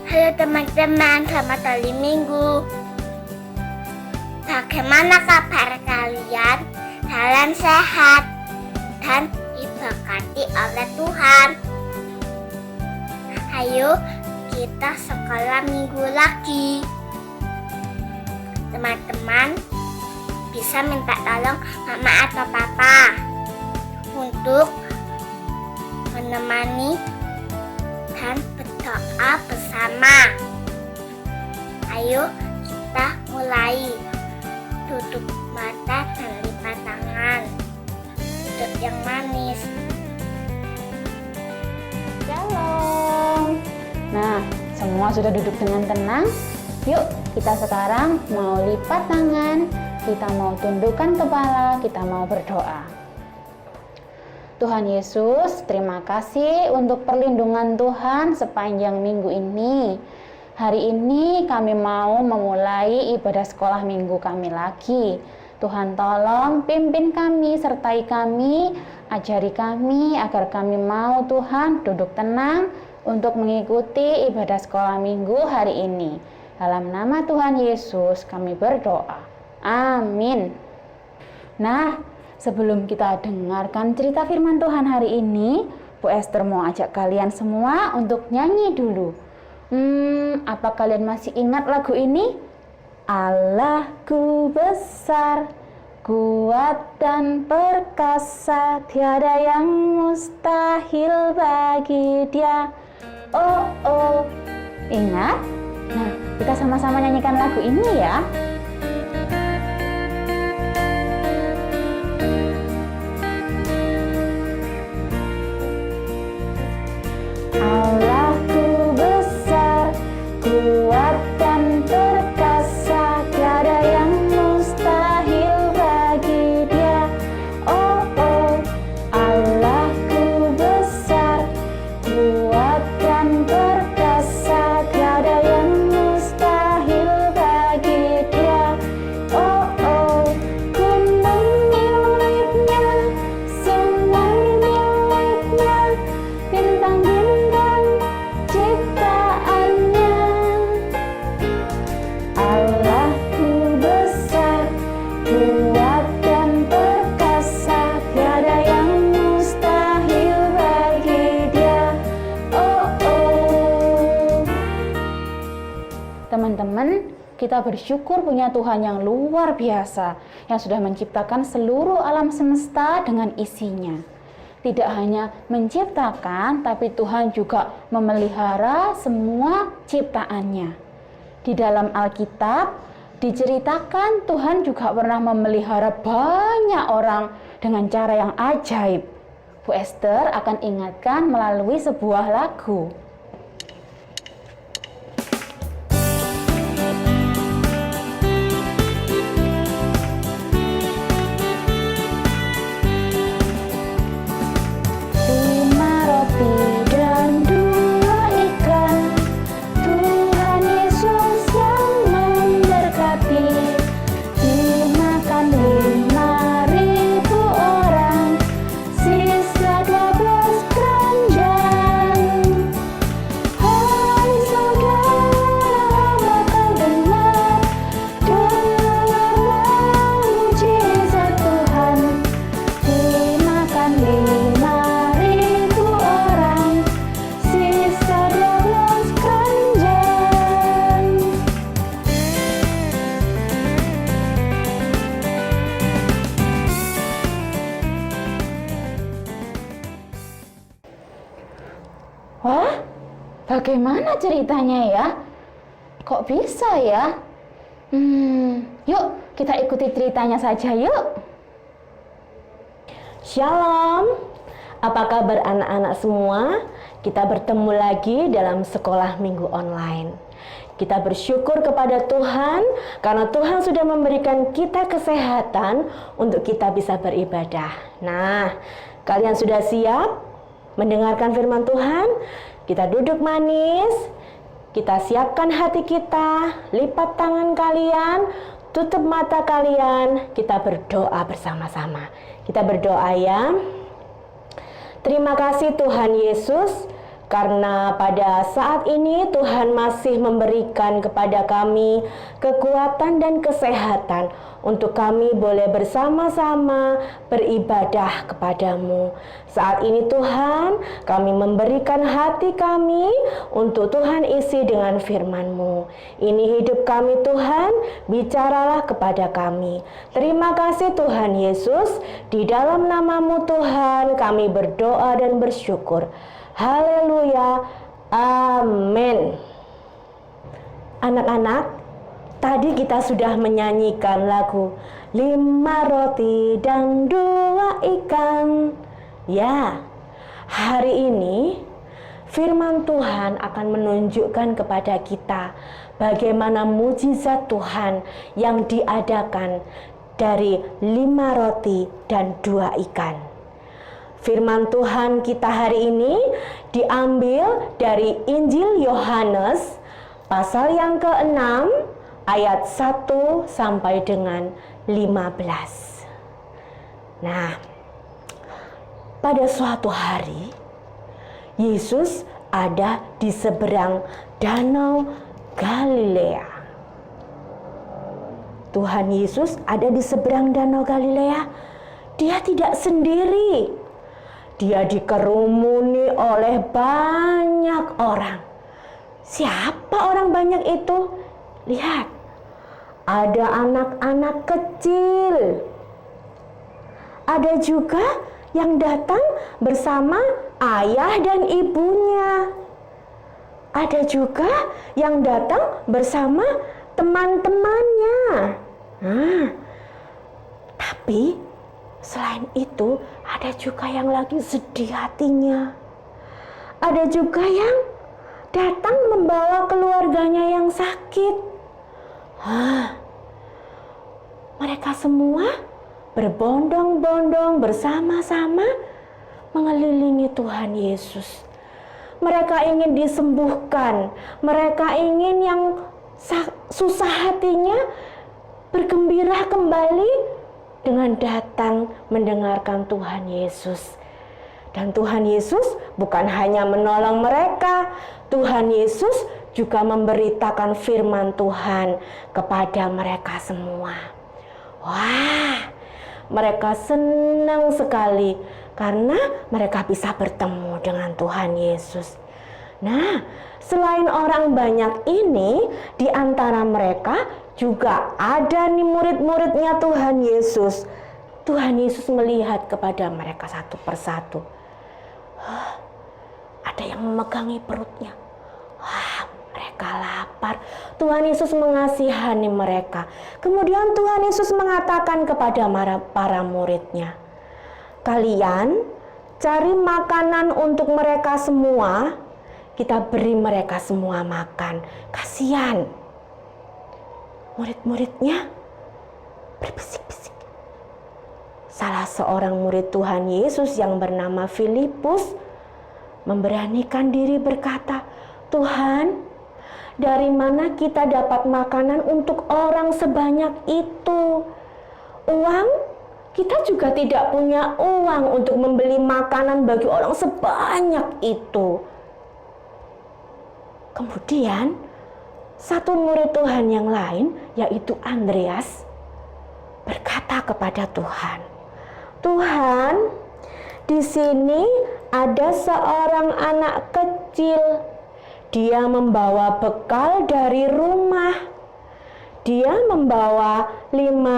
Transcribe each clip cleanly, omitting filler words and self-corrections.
Halo teman-teman, selamat hari Minggu. Bagaimana kabar kalian? Salam sehat dan diberkati oleh Tuhan. Ayo kita sekolah minggu lagi. Teman-teman bisa minta tolong mama atau papa untuk menemani dan berdoa bersama. Ayo kita mulai. Tutup mata dan lipat tangan. Duduk yang manis. Shalom. Nah, semua sudah duduk dengan tenang. Yuk, kita sekarang mau lipat tangan, kita mau tundukkan kepala, kita mau berdoa. Tuhan Yesus, terima kasih untuk perlindungan Tuhan sepanjang minggu ini. Hari ini kami mau memulai ibadah sekolah minggu kami lagi. Tuhan tolong pimpin kami, sertai kami, ajari kami agar kami mau Tuhan duduk tenang untuk mengikuti ibadah sekolah minggu hari ini. Dalam nama Tuhan Yesus kami berdoa. Amin. Nah, sebelum kita dengarkan cerita firman Tuhan hari ini, Bu Esther mau ajak kalian semua untuk nyanyi dulu. Apa kalian masih ingat lagu ini? Allahku besar, kuat dan perkasa, tiada yang mustahil bagi Dia. Oh, oh, ingat? Nah, kita sama-sama nyanyikan lagu ini ya. Allahku besar, kuat dan perkasa, tiada yang mustahil bagi Dia. Oh, oh, Allahku besar, kuat dan perkasa, tiada yang mustahil bagi Dia. Oh, oh, gunung miliknya, sungai miliknya, bintang-bintang ciptaannya. Allahku besar, kuat dan perkasa, tiada yang mustahil bagi Dia. Oh, oh. Teman-teman, kita bersyukur punya Tuhan yang luar biasa, yang sudah menciptakan seluruh alam semesta dengan isinya. Tidak hanya menciptakan, tapi Tuhan juga memelihara semua ciptaannya. Di dalam Alkitab diceritakan Tuhan juga pernah memelihara banyak orang dengan cara yang ajaib. Bu Esther akan ingatkan melalui sebuah lagu. Lima roti dan dua ikan, Tuhan Yesus yang memberkati. Dimakan 5.000 orang, sisa 12 keranjang. Hai saudara, bakal dengar mujizat Tuhan. Dimakan 5.000 orang, sisa 12 keranjang. Wah, bagaimana ceritanya ya? Kok bisa ya? Yuk kita ikuti ceritanya saja yuk. Shalom, apa kabar anak-anak semua? Kita bertemu lagi dalam sekolah minggu online. Kita bersyukur kepada Tuhan karena Tuhan sudah memberikan kita kesehatan untuk kita bisa beribadah. Nah, kalian sudah siap mendengarkan firman Tuhan? Kita duduk manis, kita siapkan hati kita, lipat tangan kalian, tutup mata kalian, kita berdoa bersama-sama. Kita berdoa ya. Terima kasih Tuhan Yesus, Karena pada saat ini Tuhan masih memberikan kepada kami kekuatan dan kesehatan untuk kami boleh bersama-sama beribadah kepadamu. Saat ini Tuhan, kami memberikan hati kami untuk Tuhan isi dengan firman-Mu. Ini hidup kami Tuhan, bicaralah kepada kami. Terima kasih Tuhan Yesus, di dalam nama-Mu Tuhan kami berdoa dan bersyukur. Haleluya, amin. Anak-anak, tadi kita sudah menyanyikan lagu 5 roti dan 2 ikan. Ya, hari ini firman Tuhan akan menunjukkan kepada kita bagaimana mujizat Tuhan yang diadakan dari 5 roti dan 2 ikan. Firman Tuhan kita hari ini diambil dari Injil Yohanes pasal yang ke-6 ayat 1 sampai dengan 15. Nah, pada suatu hari Yesus ada di seberang Danau Galilea. Tuhan Yesus ada di seberang Danau Galilea. Dia tidak sendiri. Dia dikerumuni oleh banyak orang. Siapa orang banyak itu? Lihat, ada anak-anak kecil. Ada juga yang datang bersama ayah dan ibunya. Ada juga yang datang bersama teman-temannya. Tapi selain itu, ada juga yang lagi sedih hatinya. Ada juga yang datang membawa keluarganya yang sakit. Mereka semua berbondong-bondong bersama-sama mengelilingi Tuhan Yesus. Mereka ingin disembuhkan. Mereka ingin yang susah hatinya bergembira kembali dengan datang mendengarkan Tuhan Yesus. Dan Tuhan Yesus bukan hanya menolong mereka, Tuhan Yesus juga memberitakan firman Tuhan kepada mereka semua. Wah, mereka senang sekali karena mereka bisa bertemu dengan Tuhan Yesus. Nah, selain orang banyak ini, di antara mereka juga ada nih murid-muridnya Tuhan Yesus. Tuhan Yesus melihat kepada mereka satu persatu. Ada yang memegangi perutnya. Mereka lapar. Tuhan Yesus mengasihani mereka. Kemudian Tuhan Yesus mengatakan kepada para muridnya, kalian cari makanan untuk mereka semua. Kita beri mereka semua makan. Kasihan. Murid-muridnya berbisik-bisik. Salah seorang murid Tuhan Yesus yang bernama Filipus memberanikan diri berkata, Tuhan, dari mana kita dapat makanan untuk orang sebanyak itu? Uang? Kita juga tidak punya uang untuk membeli makanan bagi orang sebanyak itu. Kemudian satu murid Tuhan yang lain, yaitu Andreas, berkata kepada Tuhan, Tuhan, di sini ada seorang anak kecil. Dia membawa bekal dari rumah. Dia membawa 5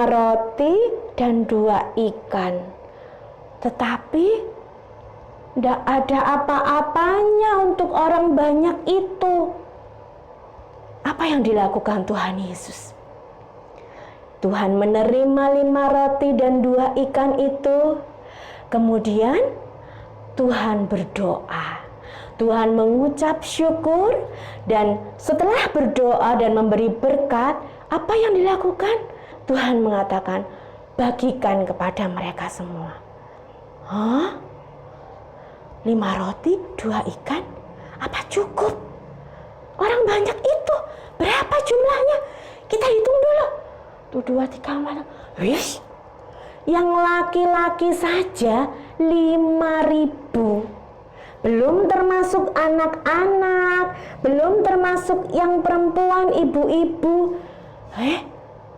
roti dan 2 ikan. Tetapi tidak ada apa-apanya untuk orang banyak itu. Apa yang dilakukan Tuhan Yesus? Tuhan menerima 5 roti dan 2 ikan itu. Kemudian Tuhan berdoa. Tuhan mengucap syukur, dan setelah berdoa dan memberi berkat, apa yang dilakukan? Tuhan mengatakan, bagikan kepada mereka semua. 5 roti, 2 ikan? Apa cukup? Orang banyak itu, berapa jumlahnya? Kita hitung dulu. 2, 3, 4. Wish. Yang laki-laki saja 5.000. belum termasuk anak-anak, belum termasuk yang perempuan, ibu-ibu.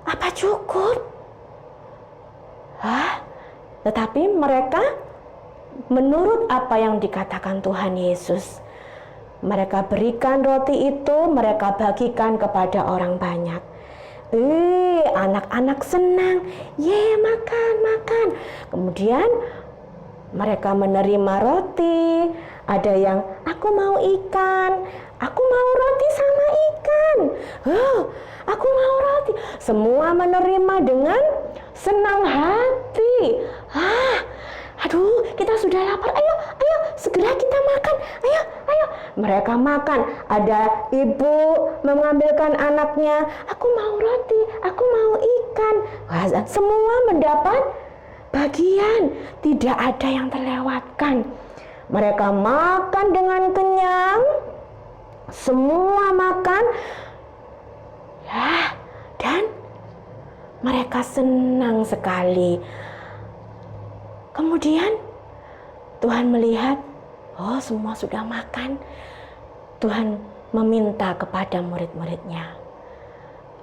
Apa cukup? Tetapi mereka menurut apa yang dikatakan Tuhan Yesus, mereka berikan roti itu, mereka bagikan kepada orang banyak. Anak-anak senang, makan, makan. Kemudian mereka menerima roti. Ada yang, aku mau ikan, aku mau roti sama ikan. Aku mau roti. Semua menerima dengan senang hati. Aduh, kita sudah lapar. Ayo, segera kita makan. Ayo. Mereka makan. Ada ibu mengambilkan anaknya. Aku mau roti, aku mau ikan. Semua mendapat bagian. Tidak ada yang terlewatkan. Mereka makan dengan kenyang. Semua makan. Dan mereka senang sekali. Kemudian Tuhan melihat, semua sudah makan. Tuhan meminta kepada murid-muridnya,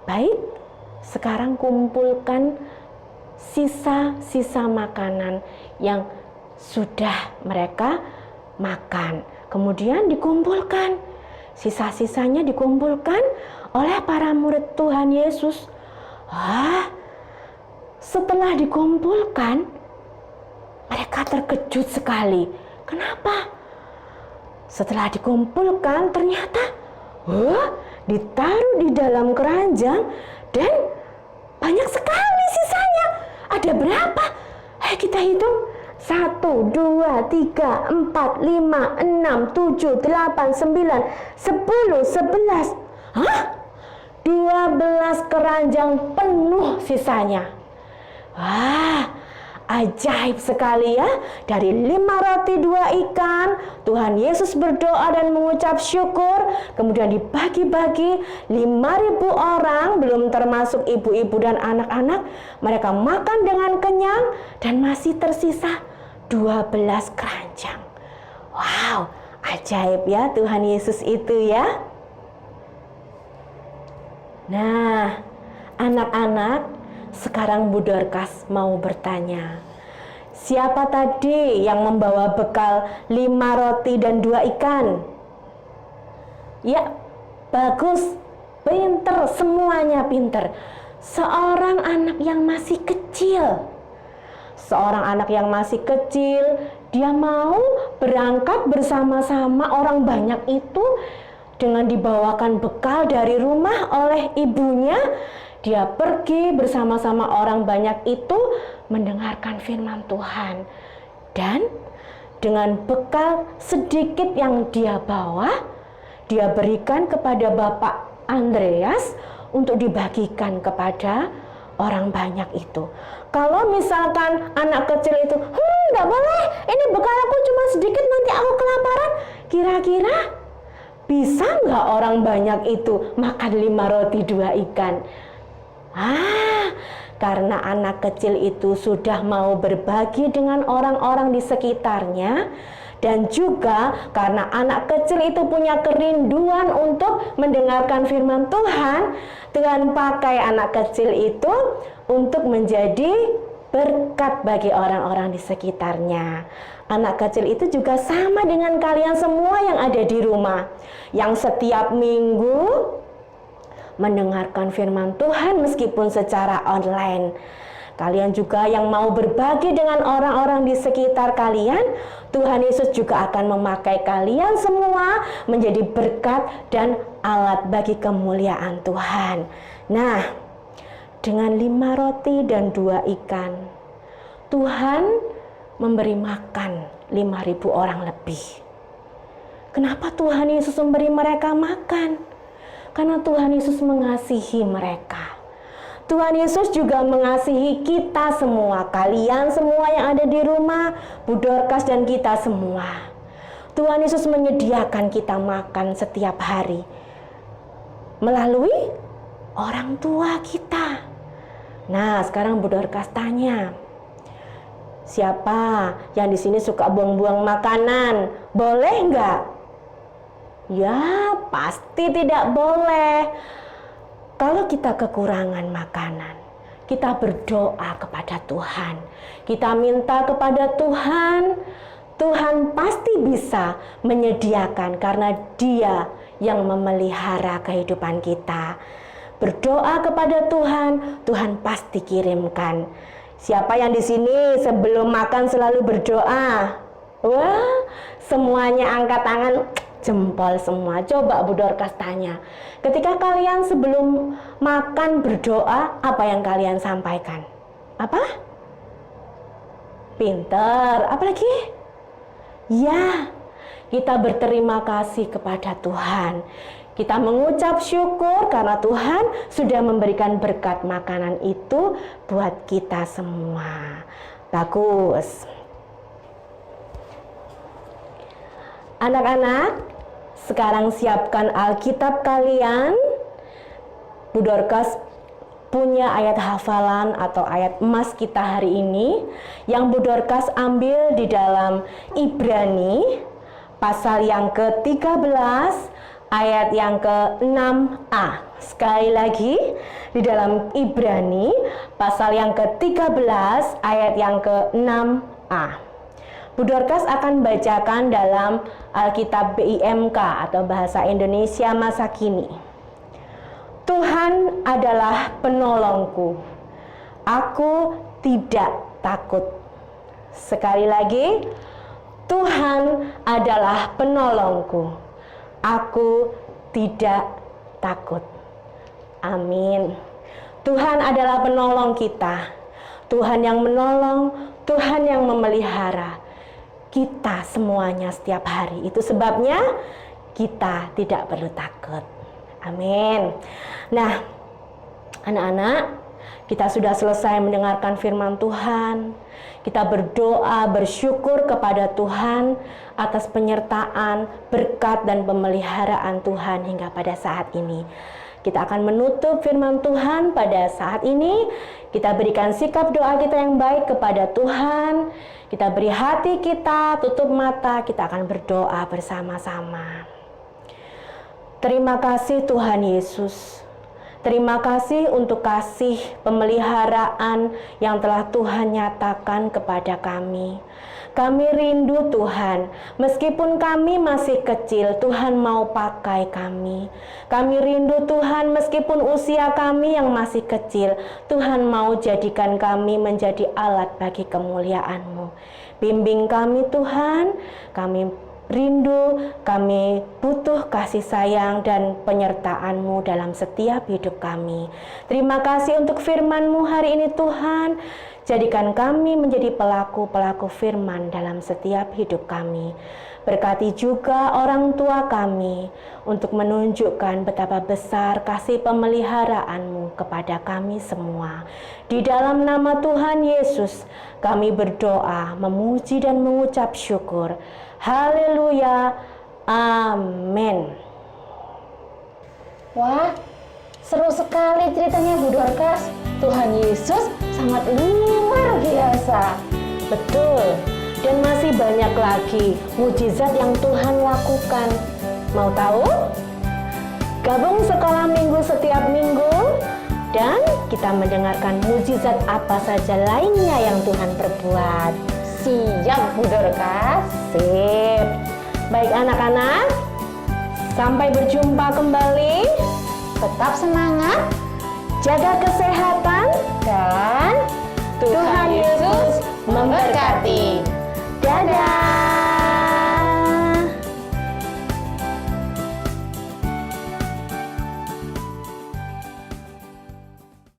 baik, sekarang kumpulkan sisa-sisa makanan yang sudah mereka makan. Kemudian dikumpulkan, sisa-sisanya dikumpulkan oleh para murid Tuhan Yesus. Setelah dikumpulkan, mereka terkejut sekali. Kenapa? Setelah dikumpulkan ternyata ditaruh di dalam keranjang dan banyak sekali sisanya. Ada berapa? Kita hitung. 1, 2, 3, 4, 5, 6, 7, 8, 9, 10, 11. 12 keranjang penuh sisanya. Ajaib sekali ya. Dari 5 roti 2 ikan, Tuhan Yesus berdoa dan mengucap syukur. Kemudian dibagi-bagi 5.000 orang, belum termasuk ibu-ibu dan anak-anak. Mereka makan dengan kenyang dan masih tersisa 12 keranjang. Wow, ajaib ya Tuhan Yesus itu ya. Nah, anak-anak, sekarang Bu Dorcas mau bertanya, siapa tadi yang membawa bekal 5 roti dan 2 ikan? Ya, bagus, pinter, semuanya pinter. Seorang anak yang masih kecil. Seorang anak yang masih kecil, dia mau berangkat bersama-sama orang banyak itu dengan dibawakan bekal dari rumah oleh ibunya. Dia pergi bersama-sama orang banyak itu mendengarkan firman Tuhan. Dan dengan bekal sedikit yang dia bawa, dia berikan kepada Bapak Andreas untuk dibagikan kepada orang banyak itu. Kalau misalkan anak kecil itu, nggak boleh, ini bekal aku cuma sedikit, nanti aku kelaparan. Kira-kira bisa nggak orang banyak itu makan 5 roti 2 ikan? Karena anak kecil itu sudah mau berbagi dengan orang-orang di sekitarnya, dan juga karena anak kecil itu punya kerinduan untuk mendengarkan firman Tuhan, Tuhan pakai anak kecil itu untuk menjadi berkat bagi orang-orang di sekitarnya. Anak kecil itu juga sama dengan kalian semua yang ada di rumah, yang setiap minggu mendengarkan firman Tuhan meskipun secara online. Kalian juga yang mau berbagi dengan orang-orang di sekitar kalian, Tuhan Yesus juga akan memakai kalian semua menjadi berkat dan alat bagi kemuliaan Tuhan. Nah, dengan 5 roti dan 2 ikan, Tuhan memberi makan 5.000 orang lebih. Kenapa Tuhan Yesus memberi mereka makan? Karena Tuhan Yesus mengasihi mereka. Tuhan Yesus juga mengasihi kita semua, kalian semua yang ada di rumah, Bu Dorcas dan kita semua. Tuhan Yesus menyediakan kita makan setiap hari melalui orang tua kita. Nah, sekarang Bu Dorcas tanya, siapa yang di sini suka buang-buang makanan, Boleh nggak? Ya, pasti tidak boleh. Kalau kita kekurangan makanan, kita berdoa kepada Tuhan. Kita minta kepada Tuhan. Tuhan pasti bisa menyediakan karena Dia yang memelihara kehidupan kita. Berdoa kepada Tuhan, Tuhan pasti kirimkan. Siapa yang di sini sebelum makan selalu berdoa? Wah, semuanya angkat tangan, jempol semua. Coba Bu Dorcas tanya, ketika kalian sebelum makan berdoa, apa yang kalian sampaikan? Apa? Pinter. Apa lagi? Ya, kita berterima kasih kepada Tuhan. Kita mengucap syukur karena Tuhan sudah memberikan berkat makanan itu buat kita semua. Bagus. Anak-anak, sekarang siapkan Alkitab kalian. Bu Dorcas punya ayat hafalan atau ayat emas kita hari ini yang Bu Dorcas ambil di dalam Ibrani pasal yang ke-13 ayat yang ke-6a. Sekali lagi di dalam Ibrani pasal yang ke-13 ayat yang ke-6a. Bu Dorcas akan bacakan dalam Alkitab BIMK atau Bahasa Indonesia Masa Kini. Tuhan adalah penolongku, aku tidak takut. Sekali lagi, Tuhan adalah penolongku, aku tidak takut. Amin. Tuhan adalah penolong kita. Tuhan yang menolong, Tuhan yang memelihara kita semuanya setiap hari. Itu sebabnya kita tidak perlu takut. Amin. Nah, anak-anak, kita sudah selesai mendengarkan firman Tuhan. Kita berdoa, bersyukur kepada Tuhan atas penyertaan, berkat, dan pemeliharaan Tuhan hingga pada saat ini. Kita akan menutup firman Tuhan pada saat ini. Kita berikan sikap doa kita yang baik kepada Tuhan. Kita beri hati kita, tutup mata, kita akan berdoa bersama-sama. Terima kasih Tuhan Yesus. Terima kasih untuk kasih pemeliharaan yang telah Tuhan nyatakan kepada kami. Kami rindu Tuhan, meskipun kami masih kecil, Tuhan mau pakai kami. Kami rindu Tuhan, meskipun usia kami yang masih kecil, Tuhan mau jadikan kami menjadi alat bagi kemuliaan-Mu. Bimbing kami Tuhan, kami rindu, kami butuh kasih sayang dan penyertaan-Mu dalam setiap hidup kami. Terima kasih untuk firman-Mu hari ini Tuhan. Jadikan kami menjadi pelaku-pelaku firman dalam setiap hidup kami. Berkati juga orang tua kami untuk menunjukkan betapa besar kasih pemeliharaan-Mu kepada kami semua. Di dalam nama Tuhan Yesus, kami berdoa, memuji dan mengucap syukur. Haleluya. Amin. Wah, seru sekali ceritanya Bu Dorcas. Tuhan Yesus sangat luar biasa. Betul. Dan masih banyak lagi mujizat yang Tuhan lakukan. Mau tahu? Gabung sekolah minggu setiap minggu dan kita mendengarkan mujizat apa saja lainnya yang Tuhan perbuat. Siap Bu Dorcas. Sip. Baik anak-anak, sampai berjumpa kembali. Tetap semangat Jaga kesehatan dan Tuhan Yesus memberkati. Dadah.